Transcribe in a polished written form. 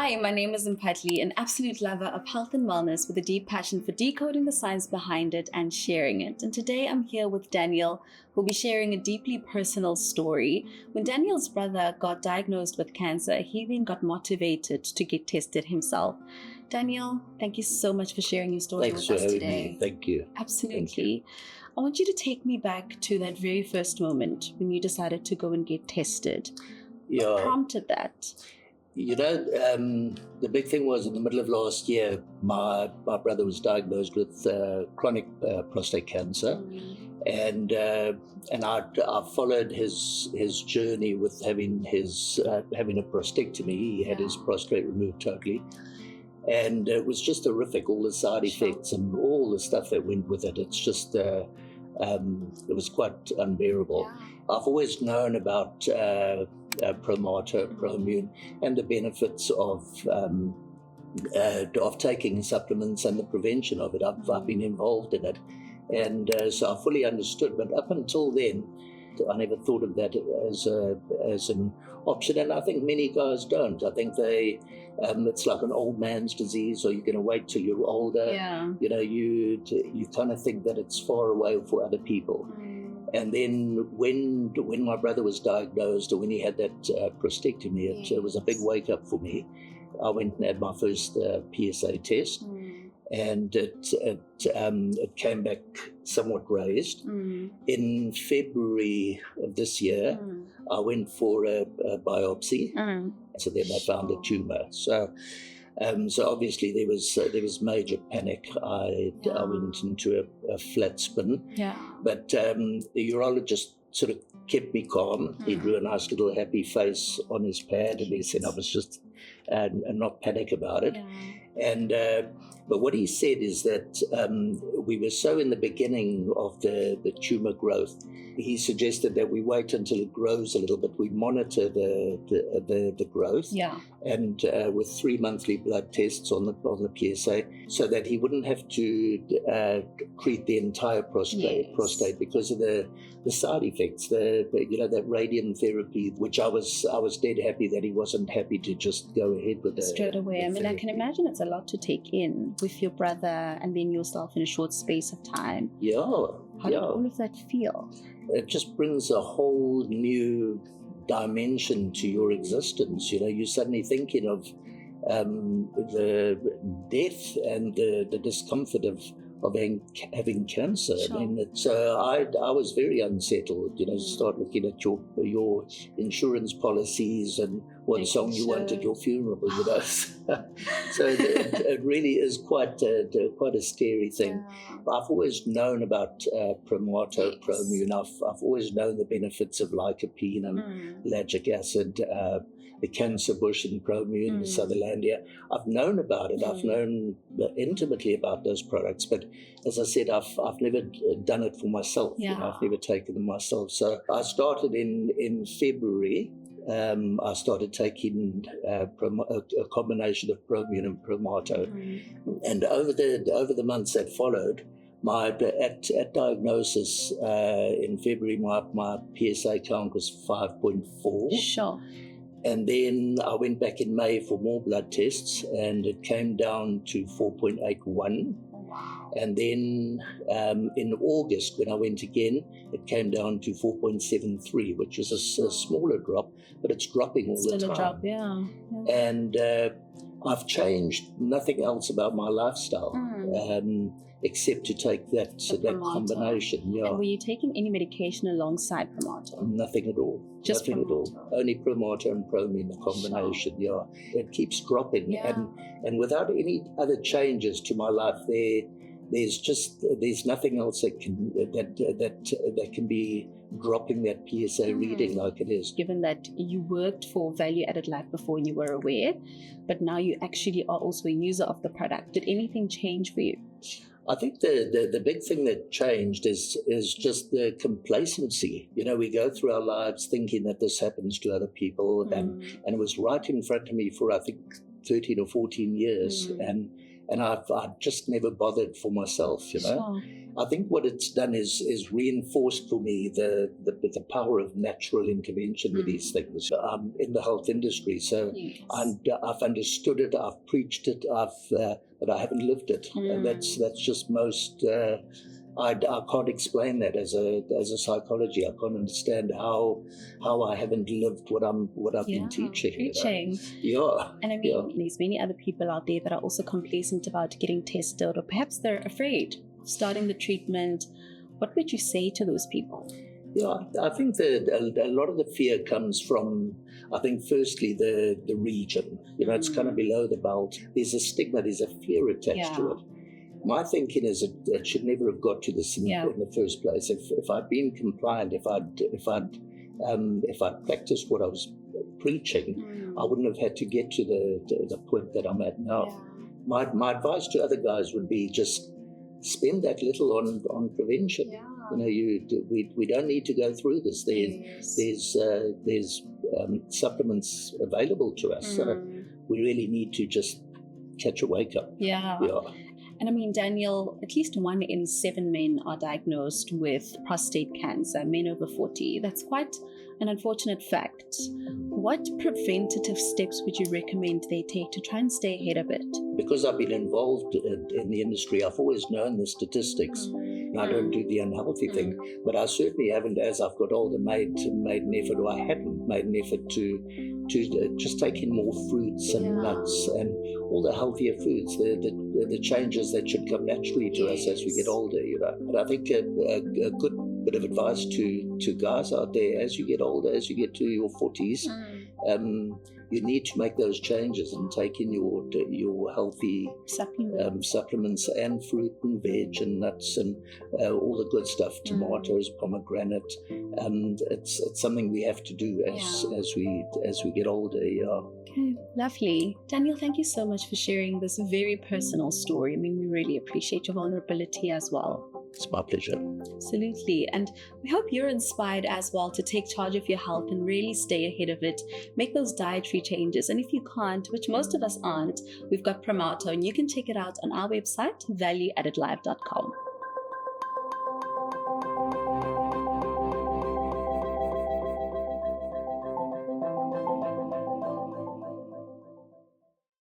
Hi, my name is Mpatli, an absolute lover of health and wellness with a deep passion for decoding the science behind it and sharing it. And today I'm here with Daniel, who'll be sharing a deeply personal story. When Daniel's brother got diagnosed with cancer, he then got motivated to get tested himself. Daniel, thank you so much for sharing your story with us today. Me. Thank you. Absolutely. Thank you. I want you to take me back to that very first moment when you decided to go and get tested. What prompted that? You know, the big thing was in the middle of last year, my brother was diagnosed with chronic prostate cancer, and I followed his journey with having a prostatectomy. He had his prostate removed totally, and it was just horrific. All the side effects and all the stuff that went with it. It's just it was quite unbearable. I've always known about Promato and Promune and the benefits of taking supplements and the prevention of it. I've been involved in it, and so I fully understood. But up until then, I never thought of that as an option, and I think many guys don't. I think it's like an old man's disease, or you're going to wait till you're older. You know, you kind of think that it's far away for other people. And then when my brother was diagnosed, or when he had that prostatectomy, it was a big wake up for me. I went and had my first PSA test, and it came back somewhat raised. In February of this year, I went for a biopsy, so then they found a tumor. So obviously there was major panic. I went into a flat spin. But the urologist sort of kept me calm. He drew a nice little happy face on his pad, and he said I was just and not panic about it. And but what he said is that we were so in the beginning of the tumor growth. He suggested that we wait until it grows a little bit. We monitor the growth, and with 3 monthly blood tests on the PSA, so that he wouldn't have to treat the entire prostate because of the side effects. That radium therapy, which I was dead happy that he wasn't happy to just go ahead with it straight away. I mean, I can imagine it's a lot to take in with your brother and then yourself in a short space of time. How did all of that feel? It just brings a whole new dimension to your existence. You know, you're suddenly thinking of the death and the discomfort of having cancer. I mean, so I was very unsettled. You know, start looking at your insurance policies and what song you want at your funeral. You know, so it really is quite a scary thing. I've always known about Promato, Promune. I've always known the benefits of lycopene and lagic acid. The cancer bush and Promune, the Sutherlandia. I've known about it. I've known intimately about those products, but as I said, I've never done it for myself. You know, I've never taken them myself. So I started in February. I started taking a combination of Promune and Promato, and over the months that followed, at diagnosis in February, my PSA count was 5.4. And then I went back in May for more blood tests, and it came down to 4.81. And then in August, when I went again, it came down to 4.73, which was a smaller drop, but it's dropping all the time. Still a drop, And I've changed nothing else about my lifestyle. Except to take that combination. And were you taking any medication alongside Promato? Nothing at all. Just nothing Promato. at all. Only Promato and Promune, the combination. It keeps dropping, and without any other changes to my life, there's nothing else that can be dropping that PSA reading like it is. Given that you worked for Value Added Life before and you were aware, but now you actually are also a user of the product, did anything change for you? I think the big thing that changed is just the complacency. You know, we go through our lives thinking that this happens to other people, and it was right in front of me for, I think, 13 or 14 years, and I've just never bothered for myself, you know. I think what it's done is reinforced for me the power of natural intervention with these things. I'm in the health industry, so Yes. I've understood it, I've preached it, but I haven't lived it, and that's just most. I can't explain that as a psychology. I can't understand how I haven't lived what I've been teaching. Preaching. Yeah. And I mean, there's many other people out there that are also complacent about getting tested, or perhaps they're afraid of starting the treatment. What would you say to those people? Yeah, I think that a lot of the fear comes from, I think, firstly, the region. It's kind of below the belt. There's a stigma, there's a fear attached to it. My thinking is it should never have got to this in the first place. If I'd been compliant, if I'd practiced what I was preaching, I wouldn't have had to get to the point that I'm at now. Yeah. My advice to other guys would be just spend that little on prevention. Yeah. We don't need to go through this. There's supplements available to us. So we really need to just catch a wake up. Yeah. And I mean, Daniel, at least 1 in 7 men are diagnosed with prostate cancer, men over 40. That's quite an unfortunate fact. What preventative steps would you recommend they take to try and stay ahead of it? Because I've been involved in the industry, I've always known the statistics. I don't do the unhealthy thing, but I certainly haven't, as I've got older, made an effort, or I hadn't made an effort to just take in more fruits and nuts and all the healthier foods, the changes that should come naturally to us as we get older. But I think a good bit of advice to guys out there, as you get older, as you get to your 40s, you need to make those changes and take in your healthy supplements and fruit and veg and nuts and all the good stuff, tomatoes, pomegranate. It's something we have to do as we get older. Yeah. Okay, lovely. Daniel, thank you so much for sharing this very personal story. I mean, we really appreciate your vulnerability as well. It's my pleasure. Absolutely. And we hope you're inspired as well to take charge of your health and really stay ahead of it. Make those dietary changes. And if you can't, which most of us aren't, we've got Promato, and you can check it out on our website, valueaddedlive.com.